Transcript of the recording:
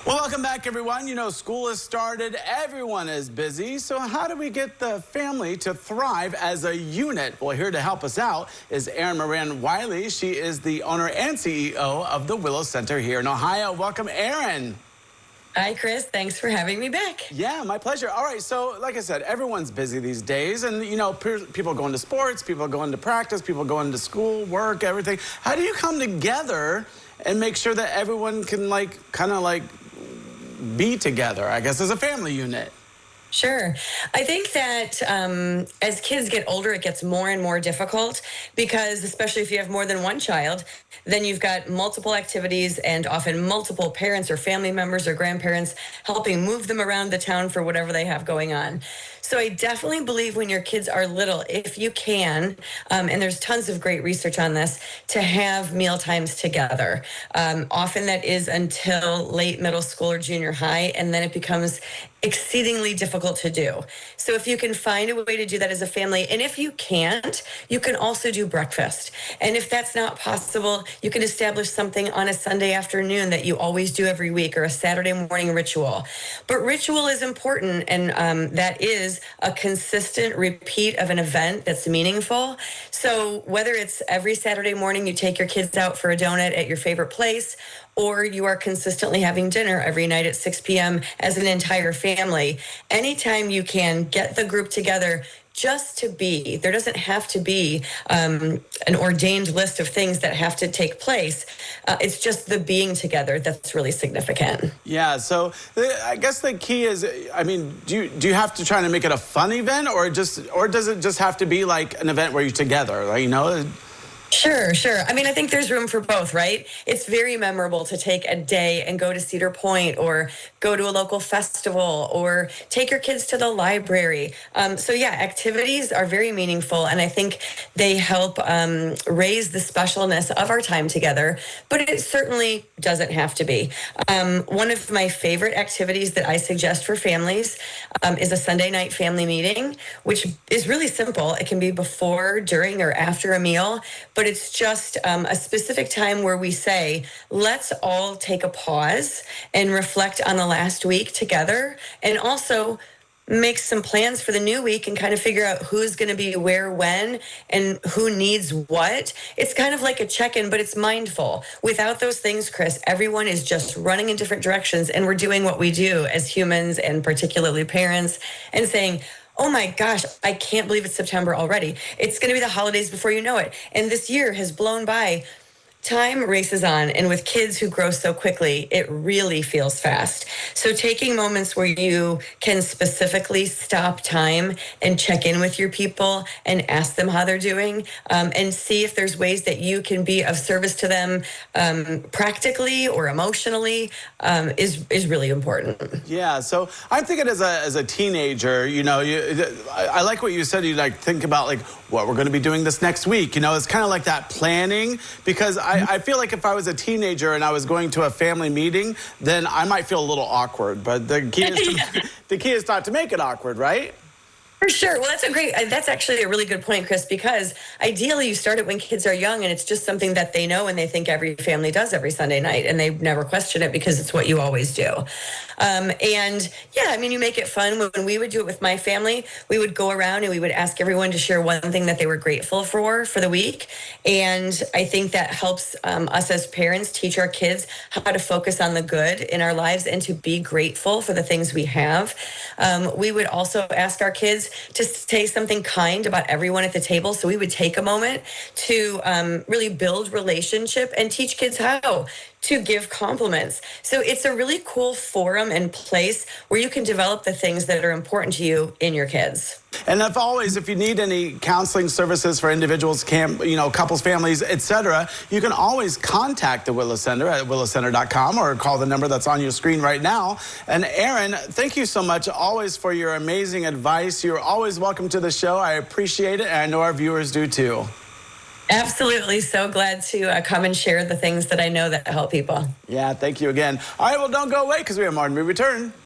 Well, welcome back, everyone. You know, school has started. Everyone is busy. So how do we get the family to thrive as a unit? Well, here to help us out is Erin Moran Wiley. She is the owner and CEO of the Willow Center here in Ohio. Welcome, Erin. Hi, Chris. Thanks for having me back. Yeah, my pleasure. All right, so like I said, everyone's busy these days. And, you know, people going to sports, people going to practice, people going to school, work, everything. How do you come together and make sure that everyone can, kind of be together, I guess, as a family unit? Sure. I think that as kids get older, it gets more and more difficult because, especially if you have more than one child, then you've got multiple activities and often multiple parents or family members or grandparents helping move them around the town for whatever they have going on. So I definitely believe when your kids are little, if you can, and there's tons of great research on this, to have meal times together. Often that is until late middle school or junior high, and then it becomes exceedingly difficult to do. So if you can find a way to do that as a family, and if you can't, you can also do breakfast. And if that's not possible, you can establish something on a Sunday afternoon that you always do every week, or a Saturday morning ritual. But ritual is important, and that is a consistent repeat of an event that's meaningful. So whether it's every Saturday morning you take your kids out for a donut at your favorite place, or you are consistently having dinner every night at 6 p.m. as an entire family, anytime you can get the group together just to be. There doesn't have to be an ordained list of things that have to take place. It's just the being together that's really significant. Yeah, so I guess the key is, I mean, do you have to try to make it a fun event, or does it just have to be like an event where you're together, like, you know? Sure. I mean, I think there's room for both, right? It's very memorable to take a day and go to Cedar Point, or go to a local festival, or take your kids to the library. So yeah, activities are very meaningful, and I think they help raise the specialness of our time together, but it certainly doesn't have to be. One of my favorite activities that I suggest for families is a Sunday night family meeting, which is really simple. It can be before, during, or after a meal, but it's just a specific time where we say, let's all take a pause and reflect on the last week together, and also make some plans for the new week and kind of figure out who's going to be where, when, and who needs what. It's kind of like a check-in, but it's mindful. Without those things, Chris, everyone is just running in different directions, and we're doing what we do as humans, and particularly parents, and saying, oh my gosh, I can't believe it's September already. It's going to be the holidays before you know it. And this year has blown by. Time races on, and with kids who grow so quickly, it really feels fast. So taking moments where you can specifically stop time and check in with your people and ask them how they're doing, and see if there's ways that you can be of service to them practically or emotionally, is really important. Yeah, so I'm thinking as a teenager, you know, I like what you said. You think about what we're going to be doing this next week. You know, it's kind of like that planning, because I feel like if I was a teenager and I was going to a family meeting, then I might feel a little awkward. But the key is the key is not to make it awkward, right? For sure. Well, that's actually a really good point, Chris, because ideally you start it when kids are young, and it's just something that they know and they think every family does every Sunday night, and they never question it because it's what you always do. And yeah, I mean, you make it fun. When we would do it with my family, we would go around and we would ask everyone to share one thing that they were grateful for the week. And I think that helps us as parents teach our kids how to focus on the good in our lives and to be grateful for the things we have. We would also ask our kids to say something kind about everyone at the table. So we would take a moment to really build relationship and teach kids how to give compliments. So it's a really cool forum and place where you can develop the things that are important to you in your kids. And if you need any counseling services for individuals, couples, families, etc., you can always contact the Willow Center at willowcenter.com, or call the number that's on your screen right now. And Erin, thank you so much always for your amazing advice. You're always welcome to the show. I appreciate it, and I know our viewers do too. Absolutely. So glad to come and share the things that I know that help people. Yeah, thank you again. All right, well, don't go away, because we have more when we return.